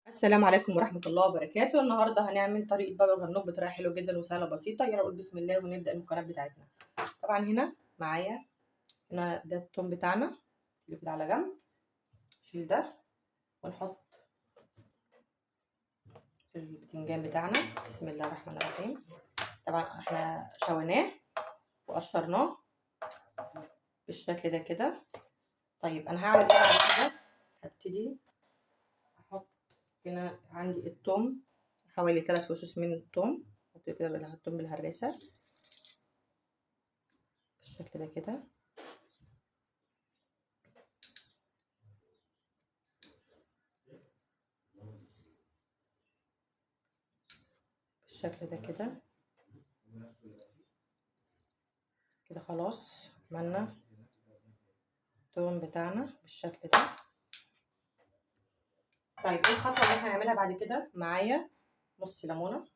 السلام عليكم ورحمة الله وبركاته. النهارده هنعمل طريقة بابا غنوج بطريقة حلوة جدا وسهلة بسيطة. يلا نقول بسم الله ونبدأ المكونات بتاعتنا. طبعا هنا معايا ده التوم بتاعنا اللي كده على جنب، نشيل ده ونحط البتنجان بتاعنا. بسم الله الرحمن الرحيم. طبعا احنا شويناه وقشرناه بالشكل ده كده. طيب انا هعمل ايه بعد كده؟ هبتدي احط هنا عندي التوم، حوالي 3 فصوص من التوم، احط كده التوم بالهراسة بالشكل ده كده. بالشكل ده كده كده خلاص عملنا التوم بتاعنا بالشكل ده. طيب ايه الخطوه اللي احنا هنعملها بعد كده؟ معايا نص ليمونه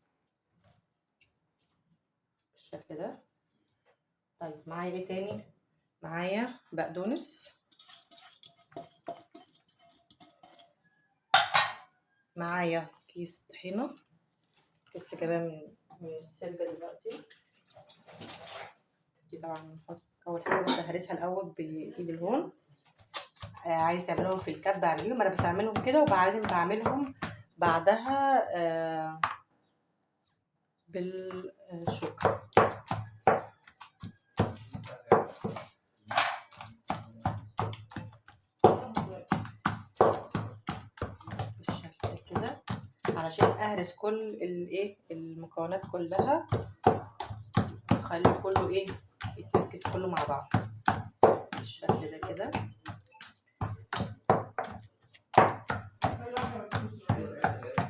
بالشكل ده. طيب معايا ايه تاني؟ معايا بقدونس، معايا كيس طحينه لسه كمان من السلبة دلوقتي. دي طبعا نحط اول حاجه، بس هرسها الاول بايد الهون. عايز تعملهم في الكب اعمليهم، انا بستعملهم كده وبعدين بعملهم بعدها بالشوكه. بالشكل ده كده علشان اهرس كل الايه المكونات كلها، اخلي كله ايه يتركز كله مع بعض بالشكل ده كده.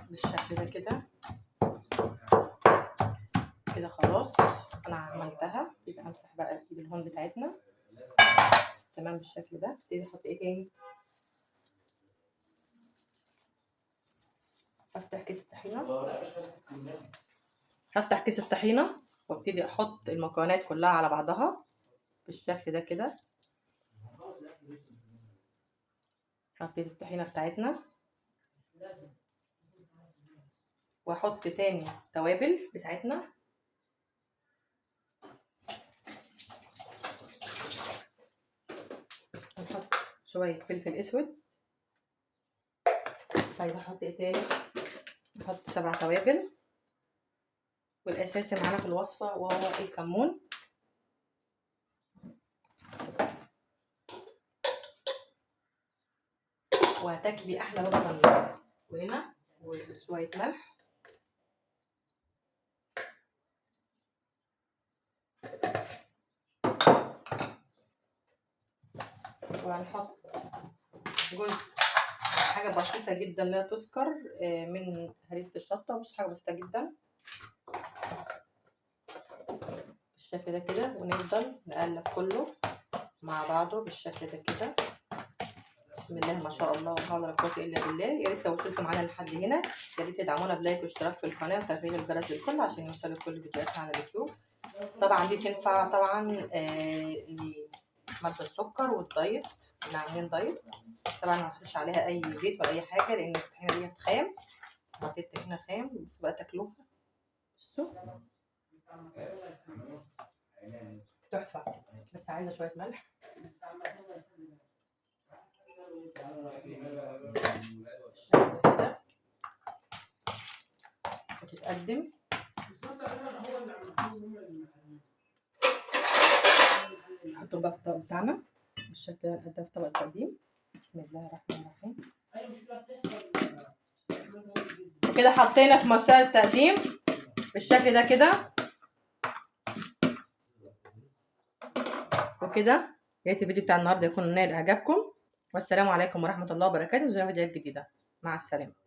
بالشكل ده كده كده خلاص انا عملتها. يبقى امسح بقى ايد الهون بتاعتنا تمام بالشكل ده. ابتدي احط ايه تاني؟ هفتح كيس الطحينه وابتدي احط المكونات كلها على بعضها بالشكل ده كده. حطيت الطحينه بتاعتنا واحط تاني توابل بتاعتنا. هنحط شويه فلفل اسود. طيب هحط ايه تاني؟ نحط 7 توابل، والاساسي معانا في الوصفه وهو الكمون. وهتاكلي احلى بابا غنوج. وهنا وشويه ملح وهنحط جزء حاجه بسيطه جدا لا تذكر من هريسه الشطه. بص حاجه بسيطه جدا بالشكل ده كده، ونفضل نقلب كله مع بعضه بالشكل ده كده. بسم الله ما شاء الله لا حول ولا قوه الا بالله. يا ريت لو وصلتوا معانا لحد هنا يا ريت تدعمونا بلايك واشتراك في القناه وتفعيل الجرس للكل عشان يوصلوا كل فيديوهاتنا على اليوتيوب. طبعا دي تنفع طبعا لمرضى السكر والدايت اللي عاملين دايت. طبعا ما حطيتش عليها اي زيت ولا اي حاجه لان الطحينه دي خام. حطيت طحينه خام بس بقى تاكلوها. بصوا تحفه، بس عايزه شويه ملح. كده وتتقدم. نحطه بقى في الطبق بتاعنا بالشكل ده، نقدم في طبق التقديم. بسم الله الرحمن الرحيم. كده حطينا في مسار التقديم بالشكل ده كده. وكده يا ريت الفيديو بتاع النهارده يكون نال اعجابكم، والسلام عليكم ورحمه الله وبركاته. وزي فيديوهات جديده، مع السلامه.